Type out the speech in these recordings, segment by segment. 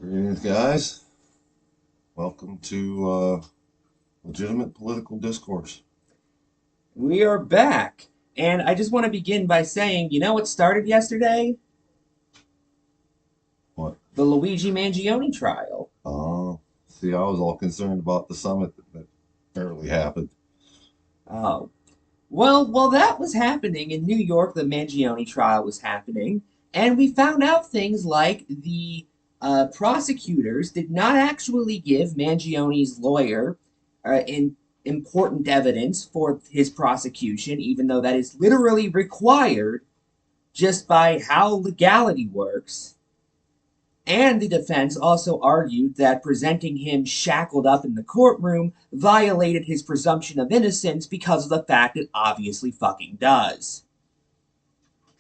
Greetings, guys. Welcome to Legitimate Political Discourse. We are back. And I just want to begin by saying, you know what started yesterday? What? The Luigi Mangione trial. See, I was all concerned about the summit that barely happened. Oh. Well, while that was happening in New York, the Mangione trial was happening, and we found out things like the prosecutors did not actually give Mangione's lawyer important evidence for his prosecution, even though that is literally required just by how legality works. And the defense also argued that presenting him shackled up in the courtroom violated his presumption of innocence because of the fact it obviously fucking does.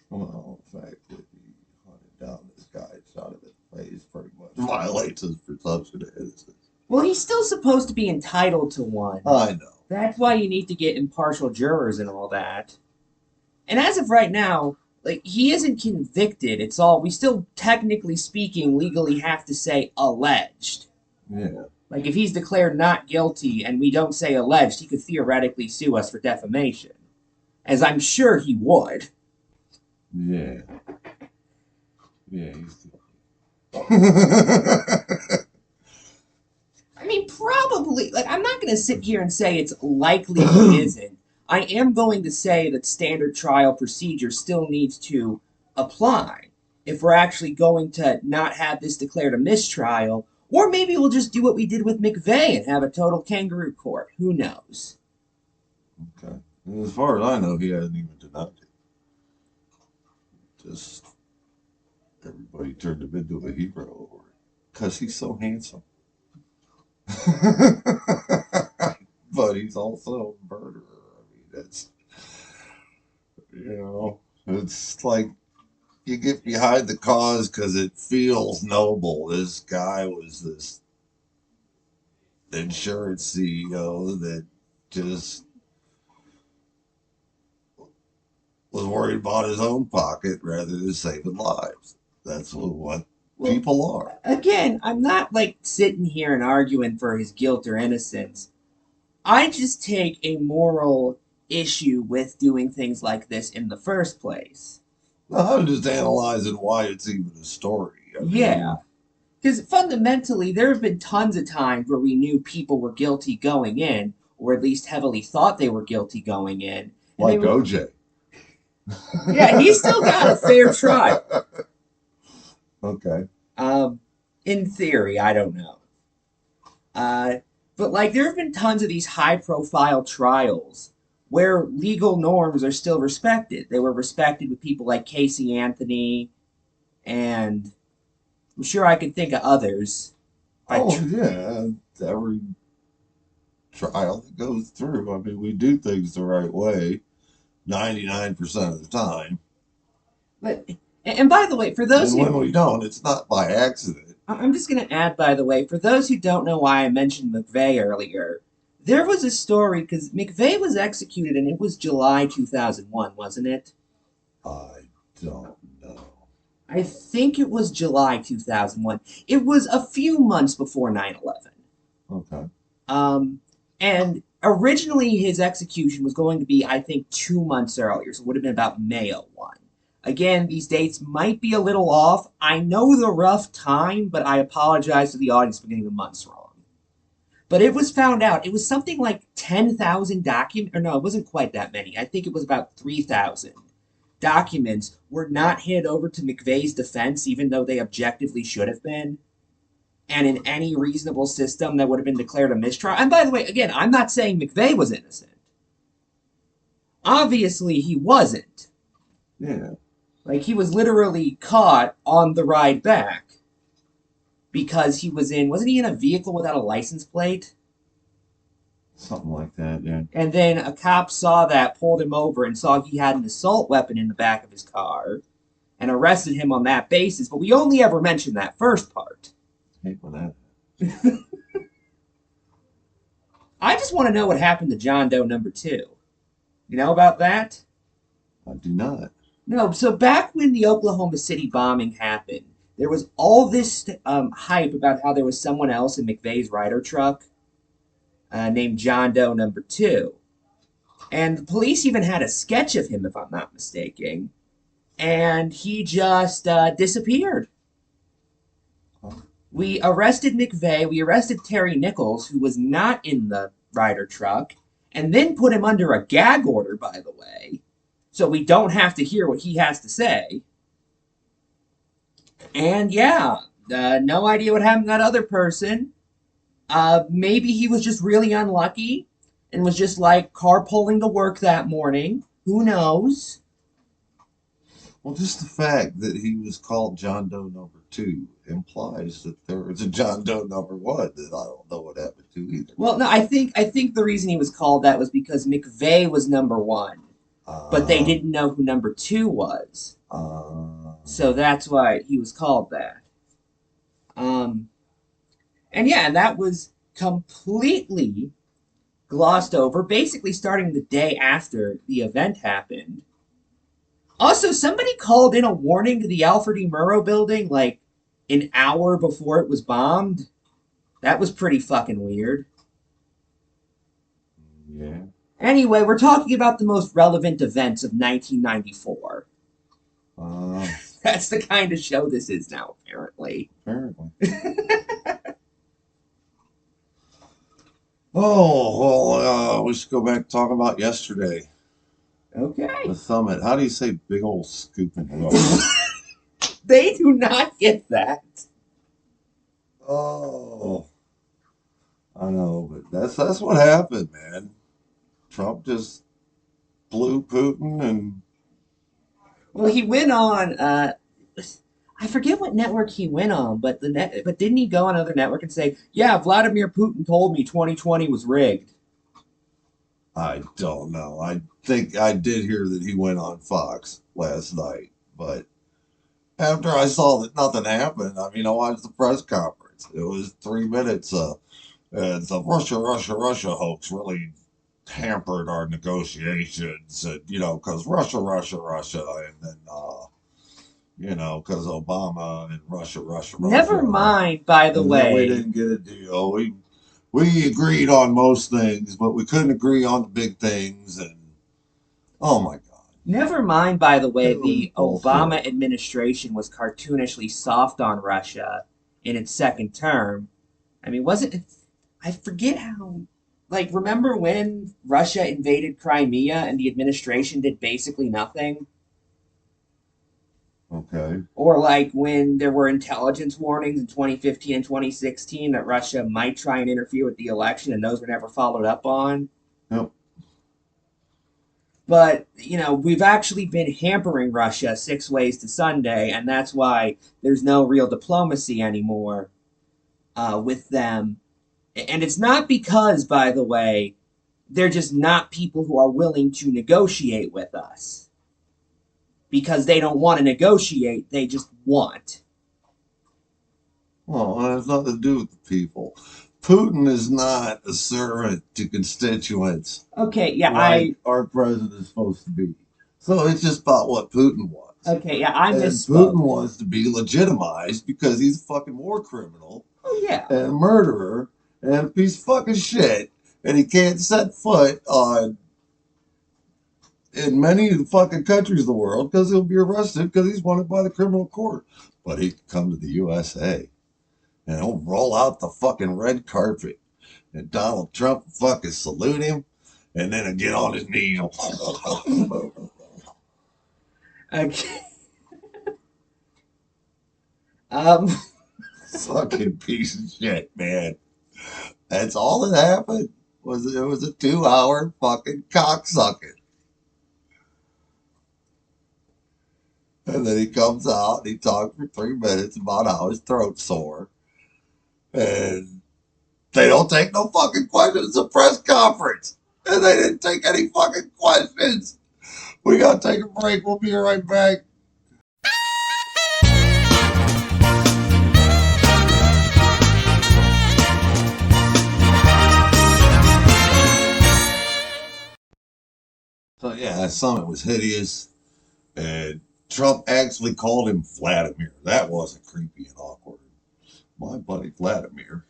Well, the fact that he hunted down this guy and shot him in the face pretty much violates his presumption of innocence. Well, he's still supposed to be entitled to one. I know. That's why you need to get impartial jurors and all that. And as of right now, like, he isn't convicted. It's all, we still, technically speaking, legally have to say alleged. Yeah. Like, if he's declared not guilty and we don't say alleged, he could theoretically sue us for defamation. As I'm sure he would. Yeah. Yeah, he's I mean, probably, like, I'm not going to sit here and say it's likely he isn't. I am going to say that standard trial procedure still needs to apply if we're actually going to not have this declared a mistrial, or maybe we'll just do what we did with McVeigh and have a total kangaroo court. Who knows? okay. And as far as I know, he hasn't even denied it. Just everybody turned him into a hero over it because he's so handsome. But he's also a murderer. I mean, that's, it's like you get behind the cause because it feels noble. This guy was this insurance CEO that just was worried about his own pocket rather than saving lives. That's what Well, people are. again, I'm not like sitting here and arguing for his guilt or innocence. I just take a moral issue with doing things like this in the first place. Now, I'm just analyzing why it's even a story. I Yeah, mean, because fundamentally, there have been tons of times where we knew people were guilty going in, or at least heavily thought they were guilty going in, and they like were. OJ. Yeah, he still got a fair trial. Okay. Um, in theory, I don't know. Uh, but like, there have been tons of these high-profile trials where legal norms are still respected. They were respected with people like Casey Anthony, and I'm sure I could think of others. Oh, yeah. Every trial that goes through, I mean, we do things the right way 99% of the time. But and by the way, for those And when who we don't, it's not by accident. I'm just going to add, by the way, for those who don't know why I mentioned McVeigh earlier, there was a story because McVeigh was executed and it was July 2001, wasn't it? I don't know. I think it was July 2001. It was a few months before 9/11. Okay. Um, and originally his execution was going to be, I think, 2 months earlier, so it would have been about May '01. Again, these dates might be a little off. I know the rough time, but I apologize to the audience for getting the months wrong. But it was found out. It was something like 10,000 documents, or no, it wasn't quite that many. I think it was about 3,000 documents were not handed over to McVeigh's defense, even though they objectively should have been. And in any reasonable system, that would have been declared a mistrial. And by the way, again, I'm not saying McVeigh was innocent. Obviously, he wasn't. Yeah. Like, he was literally caught on the ride back because he was in, wasn't he in a vehicle without a license plate? Something like that, yeah. And then a cop saw that, pulled him over, and saw he had an assault weapon in the back of his car and arrested him on that basis. But we only ever mentioned that first part. I hate when that. I just want to know what happened to John Doe number 2. You know about that? I do not. No, so back when the Oklahoma City bombing happened, there was all this hype about how there was someone else in McVeigh's Ryder truck named John Doe number 2. And the police even had a sketch of him, if I'm not mistaken. And he just disappeared. We arrested McVeigh. We arrested Terry Nichols, who was not in the Ryder truck, and then put him under a gag order, by the way, so we don't have to hear what he has to say. And yeah, no idea what happened to that other person. Maybe he was just really unlucky and was just like carpooling to work that morning. Who knows? Well, just the fact that he was called John Doe number 2 implies that there was a John Doe number 1 that I don't know what happened to either. Well, no, I think the reason he was called that was because McVeigh was number 1, but they didn't know who number 2 was. So that's why he was called that. And yeah, that was completely glossed over, basically starting the day after the event happened. Also, somebody called in a warning to the Alfred E. Murrow building like an hour before it was bombed. That was pretty fucking weird. Yeah. Anyway, we're talking about the most relevant events of 1994. That's the kind of show this is now, apparently. Apparently. Oh, well, we should go back and talk about yesterday. Okay. The summit. How do you say big old scooping? They do not get that. Oh, I know, but that's what happened, man. Trump just blew Putin, and Well, he went on. I forget what network he went on, but but didn't he go on another network and say, "Yeah, Vladimir Putin told me 2020 was rigged." I don't know. I think I did hear that he went on Fox last night, but after I saw that nothing happened, I mean, I watched the press conference. It was 3 minutes. And the Russia hoax really hampered our negotiations, and because Russia, and then because Obama and Russia. Never mind, by the and then we way. didn't get a deal. We agreed on most things, but we couldn't agree on the big things, and oh my God. Never mind, by the way, the Bullshit. Obama administration was cartoonishly soft on Russia in its second term. I mean, I forget how. Like, remember when Russia invaded Crimea and the administration did basically nothing? Okay. Or like when there were intelligence warnings in 2015 and 2016 that Russia might try and interfere with the election, and those were never followed up on. Yep. But, we've actually been hampering Russia 6 ways to Sunday, and that's why there's no real diplomacy anymore with them. And it's not because, by the way, they're just not people who are willing to negotiate with us. Because they don't want to negotiate, they just want. Well, it has nothing to do with the people. Putin is not a servant to constituents. Okay, yeah, like our president is supposed to be. So it's just about what Putin wants. Okay, yeah, I misspoke. Putin wants to be legitimized because he's a fucking war criminal. Oh, yeah. And a murderer and a piece of fucking shit. And he can't set foot in many of the fucking countries of the world because he'll be arrested because he's wanted by the criminal court. But he can come to the USA and he'll roll out the fucking red carpet and Donald Trump will fucking salute him and then he'll get on his knees. Okay. Fucking piece of shit, man. That's all that happened. It was a 2-hour fucking cocksucking. And then he comes out and he talks for 3 minutes about how his throat's sore. And they don't take no fucking questions at a press conference. And they didn't take any fucking questions. We gotta take a break. We'll be right back. So yeah, that summit was hideous. And Trump actually called him Vladimir. That wasn't creepy and awkward. My buddy Vladimir.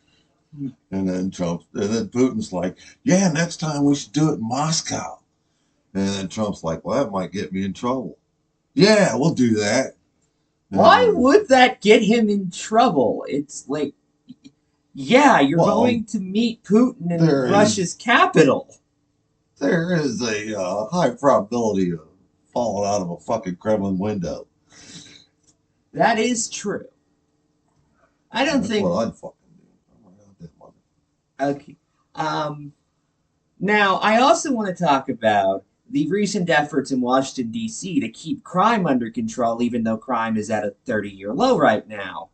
And then Putin's like, yeah, next time we should do it in Moscow. And then Trump's like, well, that might get me in trouble. Yeah, we'll do that. Why would that get him in trouble? It's like, yeah, you're going to meet Putin in Russia's capital. There is a high probability of falling out of a fucking Kremlin window. That is true. I don't think. That's what I'd fucking do. Okay. Now, I also want to talk about the recent efforts in Washington, D.C. to keep crime under control, even though crime is at a 30-year low right now.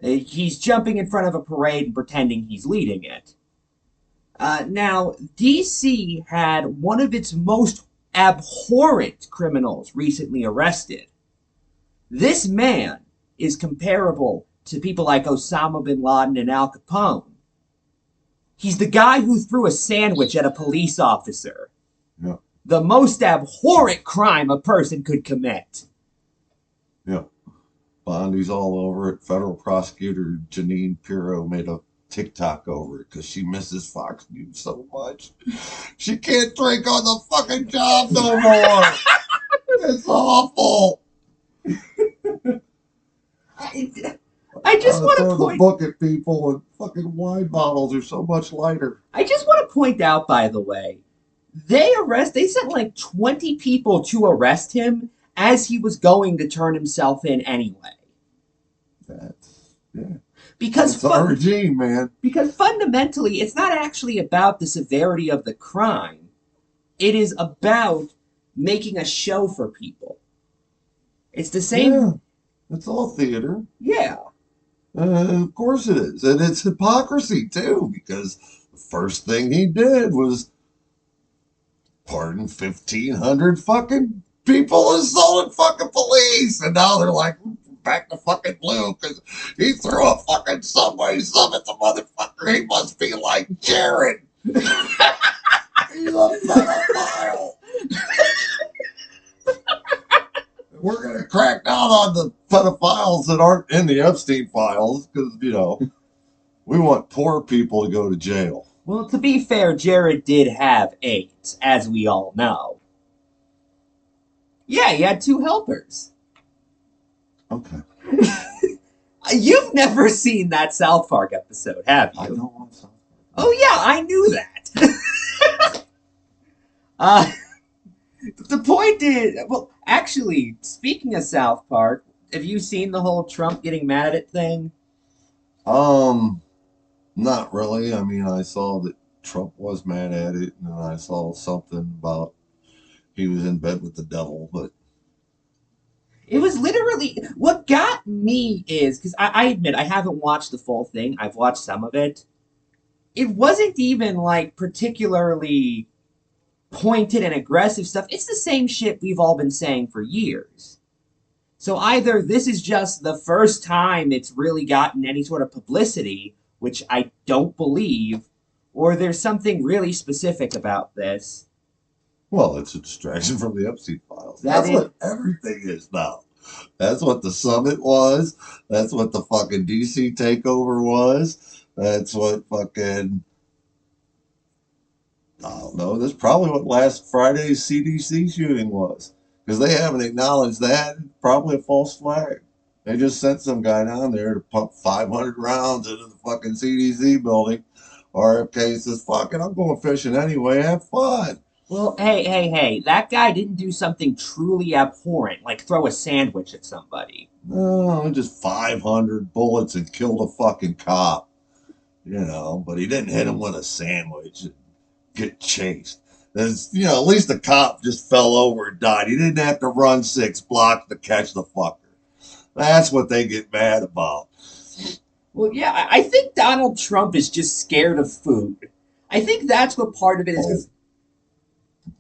He's jumping in front of a parade and pretending he's leading it. Now, D.C. had one of its most abhorrent criminals recently arrested. This man is comparable to people like Osama bin Laden and Al Capone. He's the guy who threw a sandwich at a police officer. Yeah. The most abhorrent crime a person could commit. Yeah. Bondi's all over it. Federal prosecutor Janine Pirro made a TikTok over it because she misses Fox News so much. She can't drink on the fucking job no more. It's awful. I just want to point the book at people, and fucking wine bottles are so much lighter. I just want to point out, by the way, they sent like 20 people to arrest him as he was going to turn himself in anyway. Because it's our regime, man. Because fundamentally, it's not actually about the severity of the crime. It is about making a show for people. It's the same. Yeah, it's all theater. Yeah. Of course it is. And it's hypocrisy, too, because the first thing he did was pardon 1,500 fucking people assaulted fucking police. And now they're like, back to fucking blue because he threw a fucking subway sub at the motherfucker. He must be like Jared. He's a pedophile. We're going to crack down on the pedophiles that aren't in the Epstein files because, you know, we want poor people to go to jail. Well, to be fair, Jared did have AIDS, as we all know. Yeah, he had 2 helpers. Okay. You've never seen that South Park episode, have you? I don't want South Park. Oh, yeah, I knew that. The point is, well, actually, speaking of South Park, have you seen the whole Trump getting mad at it thing? Not really. I mean, I saw that Trump was mad at it, and I saw something about he was in bed with the devil, but it was literally what got me is because I admit I haven't watched the full thing. I've watched some of it. It wasn't even like particularly pointed and aggressive stuff. It's the same shit we've all been saying for years. So either this is just the first time it's really gotten any sort of publicity, which I don't believe, or there's something really specific about this. Well, it's a distraction from the Epstein files. That's what everything is now. That's what the summit was. That's what the fucking DC takeover was. That's what fucking... I don't know. That's probably what last Friday's CDC shooting was. Because they haven't acknowledged that. Probably a false flag. They just sent some guy down there to pump 500 rounds into the fucking CDC building. RFK says, fuck it, I'm going fishing anyway. Have fun. Well, hey. That guy didn't do something truly abhorrent, like throw a sandwich at somebody. No, just 500 bullets and killed a fucking cop. You know, but he didn't hit him with a sandwich. Get chased. There's, you know, at least the cop just fell over and died. He didn't have to run 6 blocks to catch the fucker. That's what they get mad about. Well, yeah, I think Donald Trump is just scared of food. I think that's what part of it is.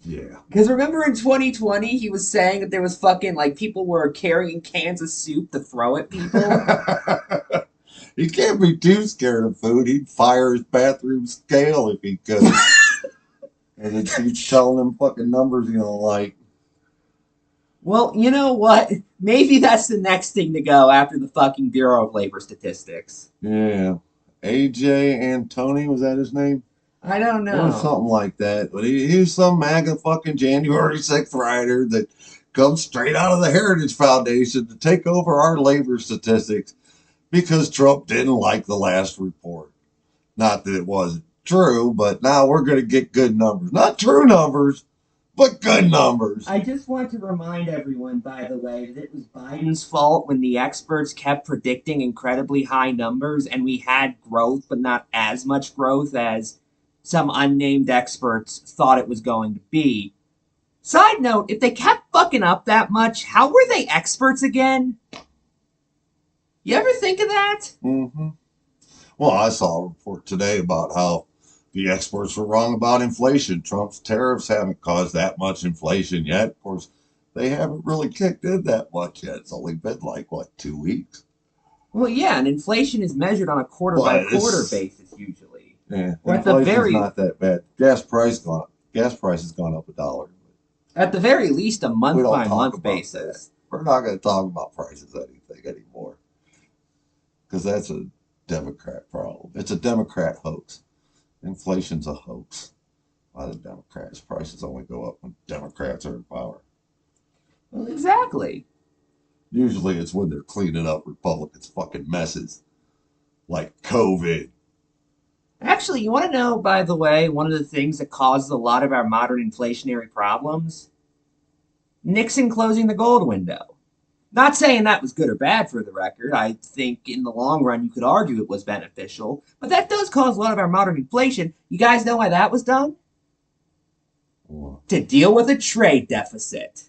Yeah. Because remember in 2020, he was saying that there was fucking, like, people were carrying cans of soup to throw at people. He can't be too scared of food. He'd fire his bathroom scale if he could. And then he's telling them fucking numbers, you know, like, Well, you know what? Maybe that's the next thing to go after the fucking Bureau of Labor Statistics. Yeah. AJ Antoni, was that his name? I don't Or know. something like that. But he's some MAGA fucking January 6th writer that comes straight out of the Heritage Foundation to take over our labor statistics because Trump didn't like the last report. Not that it wasn't true, but now we're going to get good numbers. Not true numbers, but good numbers. I just want to remind everyone, by the way, that it was Biden's fault when the experts kept predicting incredibly high numbers and we had growth, but not as much growth as some unnamed experts thought it was going to be. Side note, if they kept fucking up that much, how were they experts again? You ever think of that? Mm-hmm. Well, I saw a report today about how the experts were wrong about inflation. Trump's tariffs haven't caused that much inflation yet. Of course, they haven't really kicked in that much yet. It's only been like, what, 2 weeks? Well, yeah, and inflation is measured on a quarter by But quarter it's, basis usually. yeah, Or at the inflation's very not that bad. Gas price has gone up $1. least a We month don't by talk month about that. basis. We're not going to talk about prices anything anymore because that's a Democrat problem. It's a Democrat hoax. Inflation's a hoax by the Democrats. Prices only go up when Democrats are in power. Well, exactly. Usually it's when they're cleaning up Republicans' fucking messes, like COVID. Actually, you want to know, by the way, one of the things that causes a lot of our modern inflationary problems? Nixon closing the gold window. Not saying that was good or bad for the record. I think in the long run you could argue it was beneficial, but that does cause a lot of our modern inflation. You guys know why that was done? To deal with a trade deficit.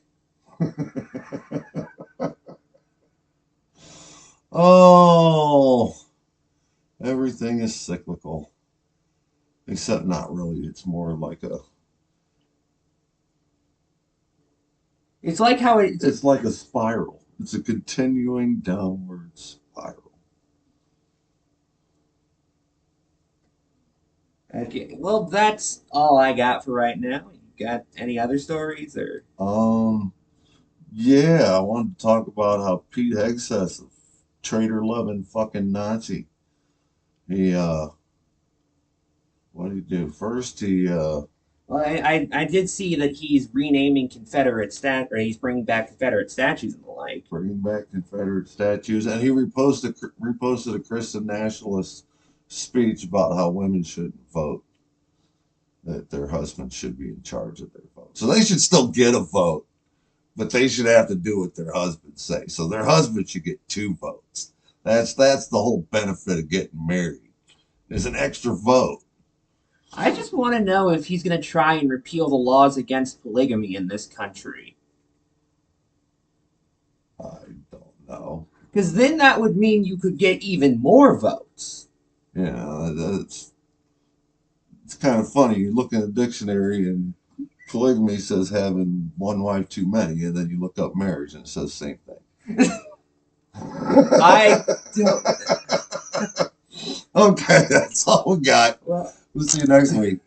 Oh, everything is cyclical, except not really. It's more like a It's like how it's it's like a spiral. It's a continuing downward spiral. okay. Well, that's all I got for right now. You got any other stories or? Um, yeah, I wanted to talk about how Pete Hegseth, a traitor loving fucking Nazi, he what did he do? First he Well, I did see that he's renaming Confederate or he's bringing back Confederate statues and the like. bringing back Confederate statues, and he reposted a Christian nationalist speech about how women shouldn't vote, that their husbands should be in charge of their vote. So they should still get a vote, but they should have to do what their husbands say. So their husband should get 2 votes. That's the whole benefit of getting married. There's an extra vote. I just want to know if he's going to try and repeal the laws against polygamy in this country. I don't know. Because then that would mean you could get even more votes. Yeah, it's kind of funny. You look in the dictionary and polygamy says having one wife too many, and then you look up marriage and it says the same thing. I don't. Okay, that's all we got. Well, We'll see you next week.